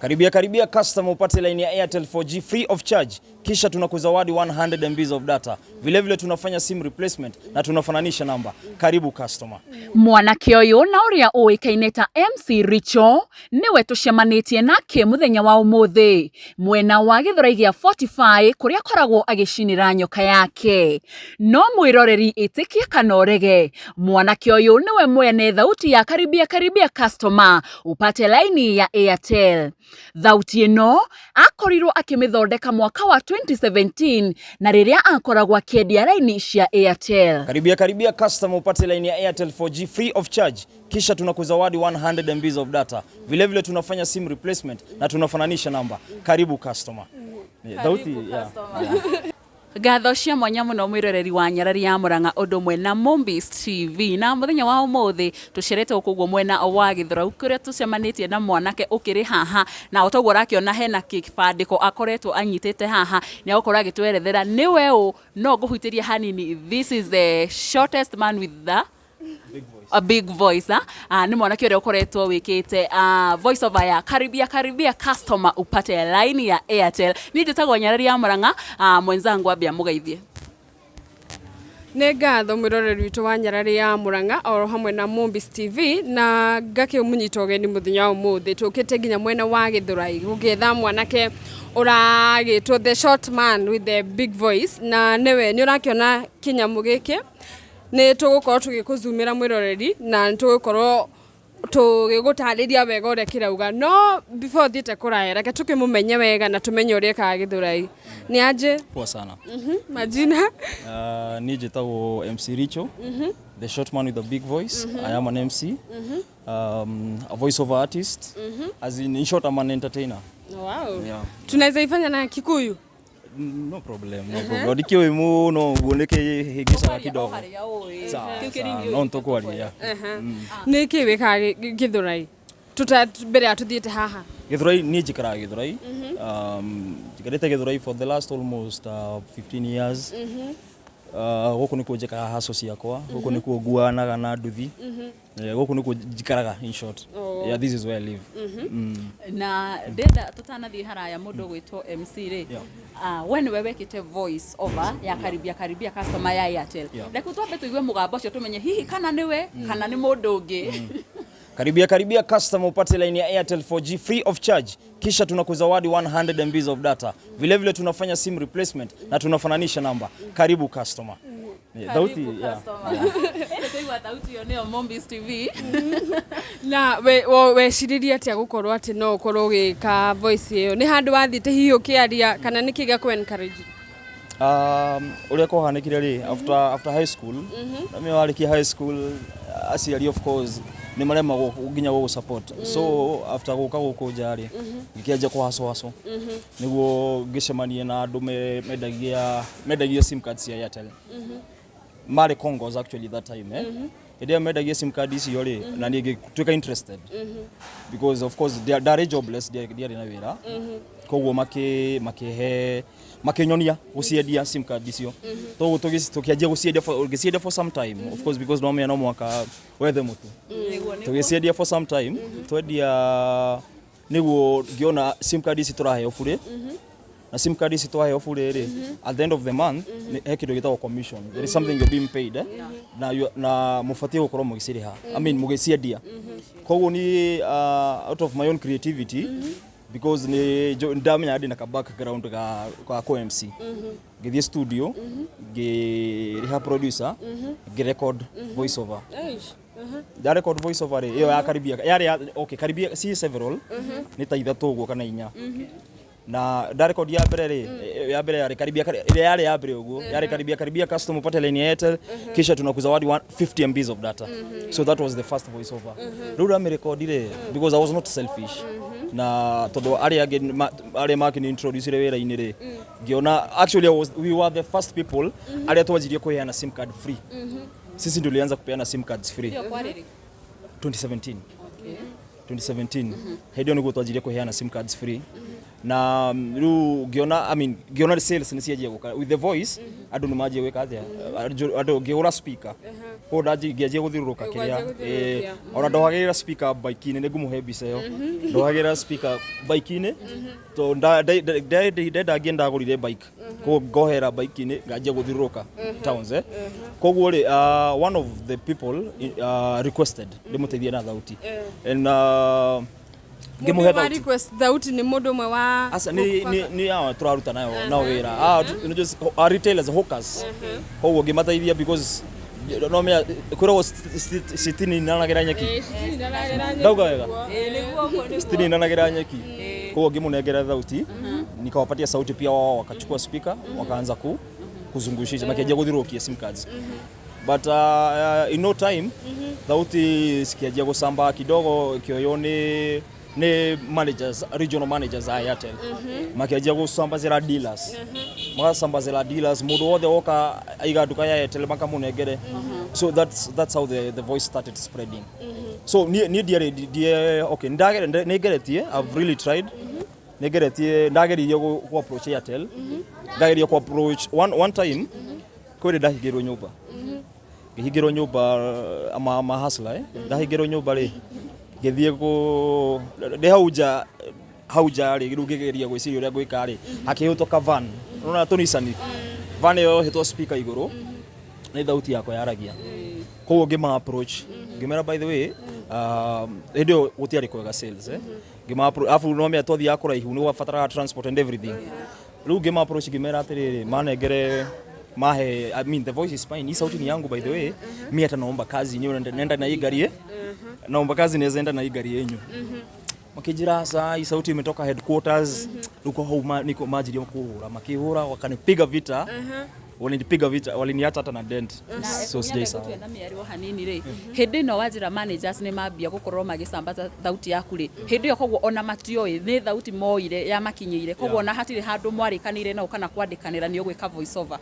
Karibia customer upate line ya Airtel 4G free of charge. Kisha tunakuzawadi 100 MB of data. Vile tunafanya sim replacement na tunafananisha namba. Karibu customer. Mwanake uyu na uria uikaine ta MC Richo niwe tucemanitie nake muthenya wa umuthi mwena wa Githurai gia 45 kuria koragwo agicinira nyoka yake. No mwiroreri itikie kanorege. Mwanake uyu niwe mwene Thauti ya Karibia customer upate line ya Airtel. Thauti ino akorirwo akimithondeka mwaka wa 2017 na riria akoragwo akiendia line cia Airtel. Karibia customer upate line ya Airtel 4G free of charge. Kisha tunakuzawadi 100 MB of data. Vile tunafanya sim replacement na tunafananisha namba. Karibu customer. Thauti Gatho cia mwanya muno mwiroreri wa Nyarari ya Murang'a undu mwena Mombis TV na muthenya wa umuthi tucerete ukugwo mwena wa Githurai kuria tucemanitie na Mwanake ukiri haha na utogwo rakiona hena kibandiko akoretwo anyitete haha ni agukora agitwerethera niwe u no nguhutiria hanini. This is the shortest man with the a big voice. Ni Mwanake uria ukoretwo wikite voice over ya Karibia customer upate line ya Airtel. Ni njitagwo Nyarari ya Murang'a, mwenzangu ambia mugeithie. Nĩ ngatho mwiroreri witũ wa Nyarari ya Murang'a oro hamwe na Mombis TV na ngakĩmunyita ũgeni mũthenya ũmũthĩ tũkĩte nginya mwena wa Githurai gũgĩetha Mwanake ũragĩtwo the short man with the big voice na niwe nĩ ũrakĩona kĩnyamũ gĩkĩ nĩ tũgũkorwo tũgĩkũzumĩra mwiroreri na nĩ tũgũkorwo tũgĩgũtarĩria wega ũrĩa kĩrauga no before thiĩte kũraya reke tũkĩmũmenye wega na tũmenye ũrĩa ekaga Githurai. Ni aje? Poa sana. Majina? Ni njĩtagwo MC Richo, the short man with a big voice. I am an MC, a voice over artist, as in short I'm an entertainer. Wow. Yeah. Tunaweza ifanya na Kikuyu? No problem. Ndikiwe muno guoneke higisa kidogo. No ntokwaria. Nĩ kĩ wĩkaga Githurai? Mbere ya tuthiĩte haha. Githurai ni njikaraga Githurai. Njikarĩte Githurai for the last almost 15 years. Gũkũ nĩkuo njikaga haso ciakwa, gũkũ nĩkuo nguanaga na nduthi. Gũkũ nĩkuo njikaraga in short. Yeah, this is where I live. Na ndenda tutanathie haraya mundu gwitwo MC ri. When we wekite voice over ya Karibia customer ya Airtel. Reke twambe tuigue mugambo ucio tumenye hihi kana niwe kana ni mundu ungi. Karibia customer upate line ya Airtel 4G free of charge. Kisha tunakuzawadi 100 MB of data. Vile tunafanya sim replacement na tunafananisha namba. Karibu customer. Thauti Ene tuigwa Thauti yo neo Mombis TV. Na we ciriria atia gukorwo ati no ukorwo gika voice iyo ni handu wathiite hihi ukiaria kana ni kiga ku encourage? Uria ko hanikire ri after high school na me warikia high school aciari of course ni marema nginya go support. So after guka guko jari ngikiaje kwa haso niguo ngicemanie na andu medagia sim cards ya Airtel. Mari Congos actually that time Idia medagia sim card ici yori na ni tuka interested because of course they are jobless they are na wira koguo makinyonia guciendia sim card icio to tukianjia guciendia for some time of course because no me no mwaka wethe mutu tugicendia for some time twendia niguo ngiona sim card ici turaheo bure na sim card ici turaheo bure ri at the end of the month he kindu gitagwo commission. There is something you're being paid na mufatie gukorwo mugiciriha I mean mugiciendia koguo ni out of my own creativity because ni ndamenya ndi na ka background ka MC ngithie studio ngiriha producer ngirecord voice over da record voice over iyo ya Karibia yari okay Karibia si several ni ta ithatu uguo kana inya na da record ya mbere yari Karibia yari ya mbere uguo yari Karibia customer upate line ya Airtel kisha tunakuzawadi 50 MB of data. So that was the first voice over. Rura me recordire because I was not selfish na todo ari marketing introduce wera inire giona actually we were the first people ari twajirie kuheana sim card free. Sisi ndio tulianza kupeana sim cards free 2017. 2017 hedio niguo twajirie kuheana sim cards free na riu ngiona sales ni cianjia guka with the voice andu ni manjia gwika atia andu ngiura speaker ko ndaji ngianjia guthiruruka kiria ona ndohagirira speaker bike-ini ni ngumuhe mbica yo ndohagirira speaker bike-ini to ndenda ngienda ngurire bike ko ngohera bike-ini nganjia guthiruruka towns koguo ri one of the people requested ndimutethie na thauti and ngimuhe request Thauti ni mundu mwe wa asa ni turaruta nayo wira just retailers hawkers koguo ngimateithia because no me kwirwo sitini nanagira nyeki ndauga wega sitini nanagira nyeki koguo ngimunengera Thauti nikawapatia sauti pia wao wakachukua speaker wakaanza kuzungushisha makianjia guthirukia sim cards but in no time Thauti sikianjia gusamba kidogo kioyo ni managers, regional managers a Airtel makianjia gusambazira dealers magasambazira dealers mundu wothe woka aiga duka ya Airtel makamunengere so that's how the voice started spreading so ni die okay ndageretie I've really tried negeretie ndageririe ku approach Airtel ndagerie ku approach one time kwende ndahigirwo nyumba ngihigirwo nyumba ama hasla ndahigirwo nyumba ri ngithie ku hauja ri ngigeria gwiciria uria gwika ri akihutoka van unaona tunisani van yo hitwo speaker iguru ni Thauti yakwa yaragia koguo ngima approach ngimera by the way ndio gutiari kwega sales ngima approach afu no me atwathi yakura ihu ni wafatara transport and everything riu ngima approach ngimera atiriri manengere mahe the voice is fine ni sauti ni yangu by the way mimi hata naomba kazi nyewe nenda na hii gari naomba kazi naweza enda na hii gari yenyu makijira saa hii sauti imetoka headquarters uko home niko majili ya kuhura makihura wakanipiga vita walinipiga vita waliniacha hata na dent so sijai sawa na miari wa hanini ri hindi no wajira managers ni mambia gukorwo magisambaza Thauti yaku ri hindi yo kogwo ona matioe ni Thauti moire ya makinyeire kogwo na hatire handu mwarikanire na ukana kwandikanira ni ugwika voice over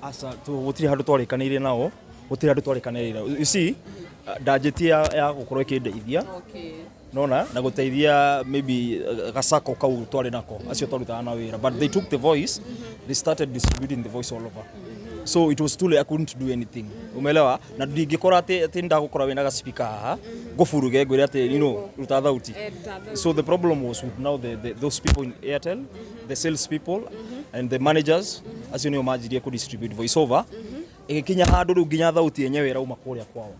asa tu gutiri handu twarikanire nao gutiri handu twarikanire you see ndajetia ya gukorwo ikindeithia nona na guteithia maybe gasako kau twari nako acio twarutaga na wira but they took the voice they started distributing the voice all over so it was too late I couldn't do anything umeelewa na ndingikora ati ndagukora wina ga speaker haha ngufuruge ngwire ati ruta Thauti so the problem was with now those people in Airtel the sales people and the managers as you know majirie ku distribute voice over ikinya handu ru nginya Thauti yenyewe irauma kuria kwao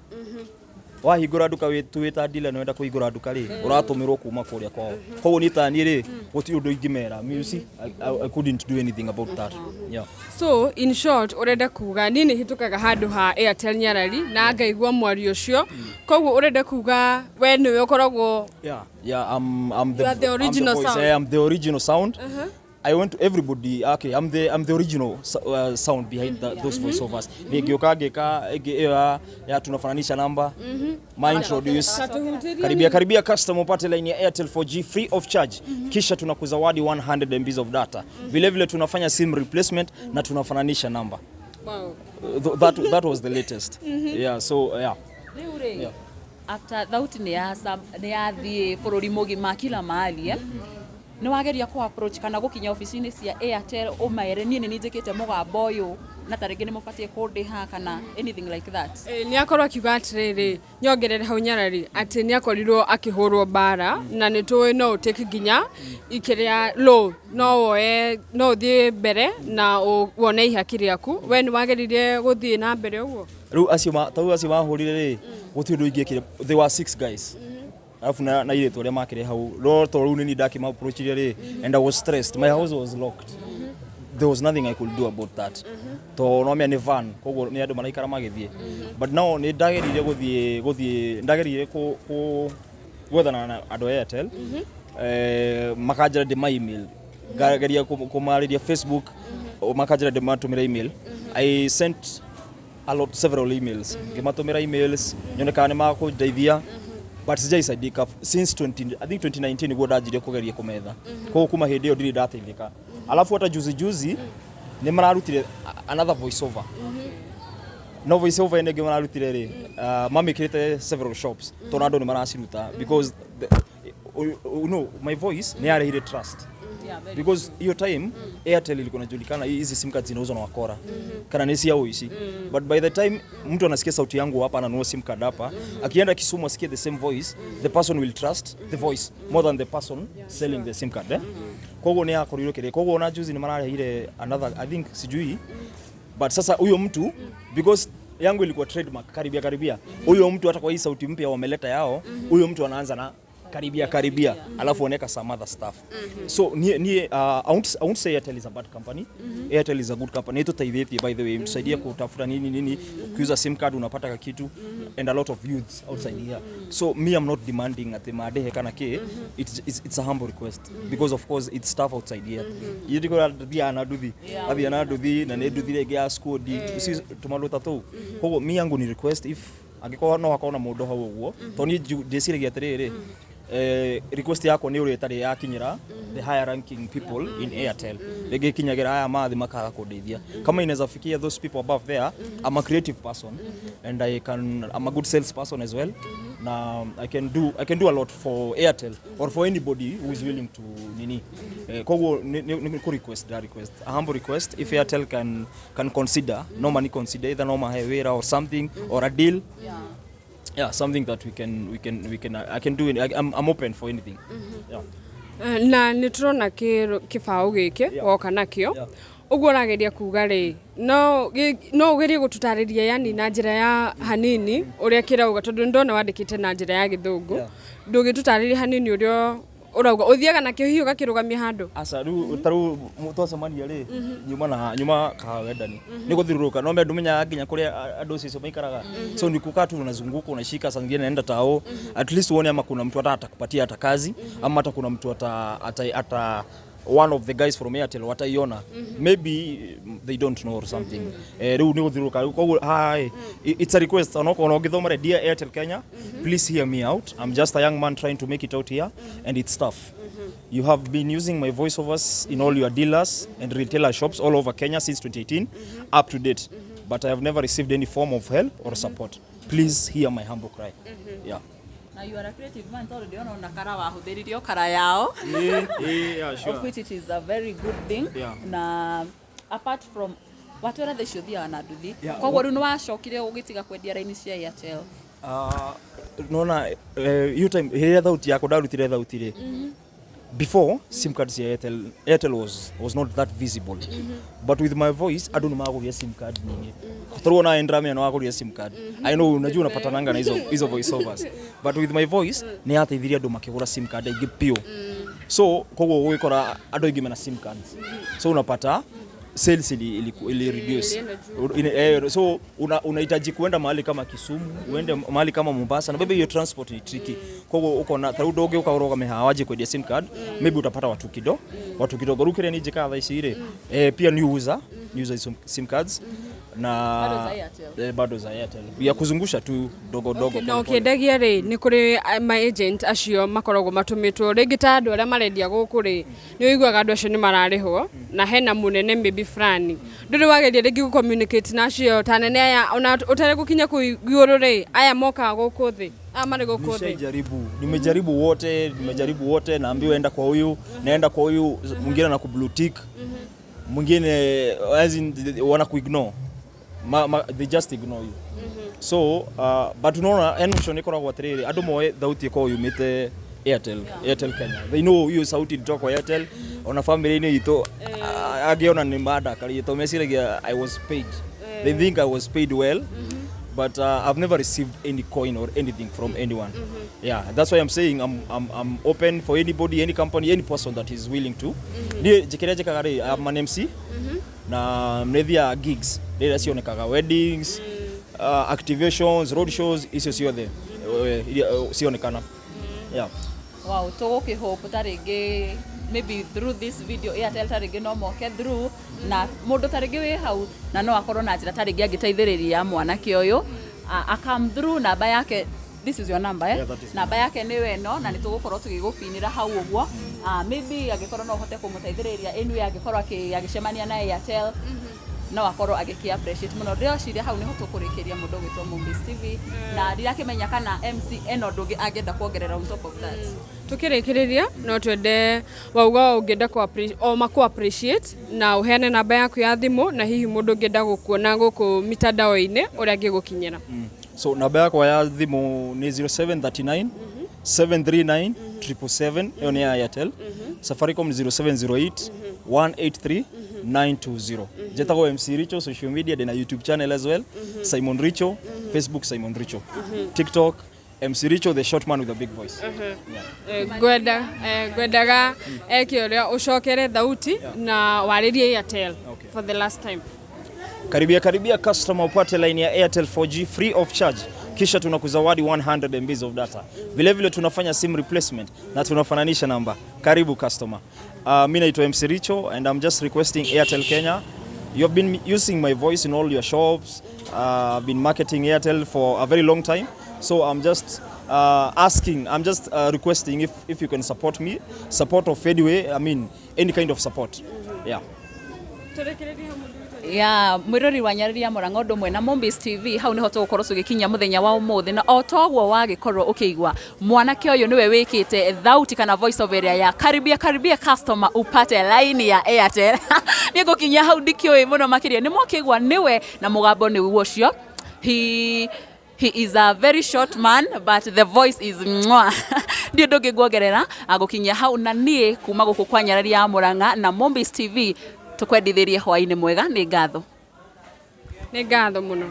wahingura duka wita dealer no enda kuhingura duka ri uratumirwo kuma kuria kwao koguo ni tani ri guti undu ingimera you see I couldn't do anything about that yeah so in short urenda kuga nini hitukaga handu ha Airtel Nyarari na ngaigua mwari ucio koguo urenda kuga we niwe ukoragwo yeah I'm the original sound I'm the original sound I want to everybody okay I'm the original sound behind those voiceovers nigioka ngeka ya tunafananisha namba my introduce karibia customer upate line ya Airtel 4G free of charge kisha tunakuzawadi 100 MB of data vile tunafanya sim replacement na tunafananisha namba wow that was the latest yeah so yeah after Thauti ni athie bururi mugima kila mahali ni wageria ku approach kana gukinya office-ini cia Airtel umaere ni njikite mugambo uyu na tarige ni mufatie kundiha kana anything like that ni akorwo akiuga atiriri nyongerere hau Nyarari ati ni akorirwo akihurwo bara na ni tuwe no uteke ginya ikiria low no thie mbere na wone ihaki riaku we ni wageririe guthie na mbere uguo riu acio mahurire ri guti ndu ingikire they were 6 guys afu na ile tore makire hau ro to ru ni ndaki ma approach ri and I was stressed my house was locked there was nothing I could do about that to no me ni van koguo ni andu maraikara magithie but now ni ndagerire guthie ndagerire ku gwethana na andu Airtel makajira de my email ngageria kumariria Facebook makajira de matumira email I sent several emails ngimatumira emails nyonekane mako ndeithia but sijaisaidika since I think 2019 niguo ndajirie kugeria kumetha koguo kuma hindi iyo ndiri ndateithika alafu hata juzi ni mararutire another voice over no voice over ene mararutire ri mamikirite several shops to nando ni maraciruta because my voice ni arehire trust because hiyo time Airtel ilikuwa inajulikana hizi sim cards zinauzwa na wakora kana nesi yao hizi, but by the time mtu anasikia sauti yangu hapa ananunua sim card hapa, akienda Kisumu asikie the same voice, the person will trust the voice more than the person selling the sim card. Kwa hiyo ni akorirwo kile, kwa hiyo ona juzi ni marare ile another I think sijui, but sasa huyo mtu because yangu ilikuwa trademark Karibia, huyo mtu hata kwa hii sauti mpya wameleta yao, huyo mtu anaanza na Karibia alafu oneka some other stuff. So I won't say Airtel is a bad company. Airtel is a good company. Ito taiveti by the way, mtusaidia kutafuta nini kuuza sim card unapata kitu, and a lot of youths outside here. So me, I'm not demanding at the madehe kana ke, it's a humble request because of course it's stuff outside here. Yidiko dia anaduthi na neduthire gas school di usi tumalota tu. Kwa me yangu ni request if agiko no akona mundu hau uguo to ni ndiciragia atiriri request yako ni uretari yakinyira the higher ranking people in Airtel lege kinyagira aya mathi makaga kundeithia kama inaweza fikia those people above there. I'm a creative person and I'm a good sales person as well. Na I can do a lot for Airtel or for anybody who is willing to kwa ni request a humble request if Airtel can consider either normal highway or something or a deal. Yeah, something that we can I can do. I'm open for anything. Na nitrona kibao giki woka nakio uguo rageria kuga ri no ugerie gututariria yani na njira ya hanini uria kirauga tondu ndona wandikite na njira ya githungu ndugitutariria hanini urio urauga uthiaga nakio hiyo gakirugamia handu asa taru muto Cemania ri nyuma ka wendani ni guthiruruka no mendu menya nginya kuria andu cicio maikaraga so ni kukaa tu unazunguka unashika sangine naenda tao at least uone ama kuna mtu atakupatia hata kazi ama hata kuna mtu ata one of the guys from Airtel wataiona maybe they don't know or something riu ni guthiruka hi it's a request onoko no githomare dear Airtel Kenya please hear me out. I'm just a young man trying to make it out here and it's tough. You have been using my voiceovers in all your dealers and retailer shops all over Kenya since 2018 up to date, but I have never received any form of help or support. Please hear my humble cry. Yeah. Now you are a creative man, already on nakara wa huthiririo kara yao. Yeah, sure. Of which it is a very good thing. Yeah. Na apart from watu ara thiciothia wanaduthi. Koguo riu ni wacokire ugitiga kwendia raini cia Airtel. Nona you time here Thauti yako darutire Thauti ri. Before sim cards ya Airtel was not that visible. But with my voice adu nimaguria sim card nyingi. Turuona endrame no aguria sim card. I know unajua unapatananga na hizo voice overs. But with my voice ni ateithiria andu makigura sim card ingi pio. So koguo gwikora andu ingi mena sim cards. So unapata sales ili reduce. So unahitaji kuenda mahali kama Kisumu, uende mahali kama Mombasa na maybe your transport ni tricky. Kwa hiyo uko na tarudo uge ukaroga mehawaje kwa sim card, maybe utapata watu kidogo rukire ni jika thaici ire. Pia new user sim cards na bado za Airtel. Ya kuzungusha tu dogo. Na ukiendagia ri ni kuri my agent acio makoragwo matumitwo ringi ta andu aria marendia guku ri ni uiguaga andu acio ni mararihwo na hena munene maybe fulani nduri wageria ringi ku communicate na acio ta nene aya ona utare gukinya ku iguru ri aya moka guku thi amari guku thi nimejaribu wote naambiwa enda kwa huyu mwingine na ku blue tick mwingine as in wana ku ignore they just ignore you. So but unaona emotion ikoragwo atiriri andu moe Thauti ko yumite Airtel Kenya, they know you Thauti ndoko kwa Airtel ona family ni ito agiona ni mada kali to mesiragia I was paid. They think I was paid well. But I've never received any coin or anything from anyone. Yeah, that's why I'm saying I'm open for anybody, any company, any person that is willing to. I'm an MC. Na mnethia gigs. There sionekaga weddings, activations, road shows, icio ciothe sionekana. Yeah. Wow, toke hope taringi maybe through this video Airtel taringi no moke through na mundu taringi we hau na no akorwo na njira taringi angiteithiriria mwanake uyu come through namba yake. This is your number namba yake ni weno na nitugukorwo tugigupinira hau uguo maybe agikorwo no hote kumuteithiriria anyway agikorwo agicemania na Airtel no akorwo agiki appreciate muno ndireciria hau niho tukurikiria mundu gwitwo Mombis TV na ndirakimenya kana MC eno ndungi angenda kuongerera on top of that tukirikiriria no twende wauga ungenda ku appreciate na uheane namba yaku ya thimu na hihi mundu ngenda gukuona guku mitandao-ini uria ngigukinyira so namba yakwa ya thimu ni 0739 739 777 hiyo ni ya Airtel. Safaricom 0708 183 920. Jetago MC Richo social media na YouTube channel as well. Simon Richo, Facebook Simon Richo. TikTok MC Richo the short man with a big voice. Gwendaga ekioria ucokere Thauti na waririe Airtel for the last time. Karibia customer upate line ya Airtel 4G free of charge. Kisha tunakuzawadi 100 MB of data. Vile vile tunafanya sim replacement na tunafananisha namba. Karibu customer. Mimi naitwa MC Richo and I'm just requesting Airtel Kenya. You have been using my voice in all your shops. I've been marketing Airtel for a very long time. So I'm just requesting if you can support me. Support of anyway, I mean any kind of support. Yeah. ya mwirori wa Nyarari ya Murang'a undu Mwene Mombis TV hau niho tugukorwo tugikinya muthenya wa umuthi na otogwo wagikorwo ukigwa mwanake uyu niwe wikite Thauti kana voice of area ya Karibia customer upate line ya Airtel ni gukinya hau ndikioi muno makiria ni mwakigwa niwe na mugambo ni ucio he is a very short man but the voice is ndio ndungiguongerera agukinya hau na nie kuma guku kwa Nyarari ya Murang'a na Mombis TV tukwendithirie hwaini mwega ni ngatho muno.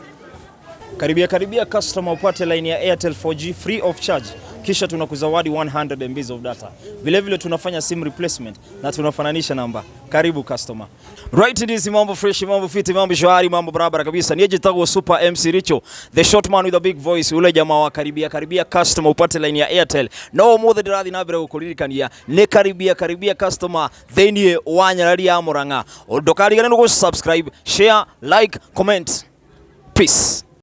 Karibia customer upate line ya Airtel 4G free of charge. Kisha tunakuzawadi 100 MB of data. Vile vile tunafanya sim replacement na tunafananisha namba. Karibu customer. Right, it is mambo fresh, mambo fit, mambo shwari, mambo barabara kabisa. Nije tago super MC Richo, the short man with a big voice. Ule jamaa wa Karibia customer upate line ya Airtel. No more the radhi na bere gukuririkania. Ne Karibia customer theni wa Nyarari ya Murang'a. Ndokari gane no subscribe, share, like, comment. Peace.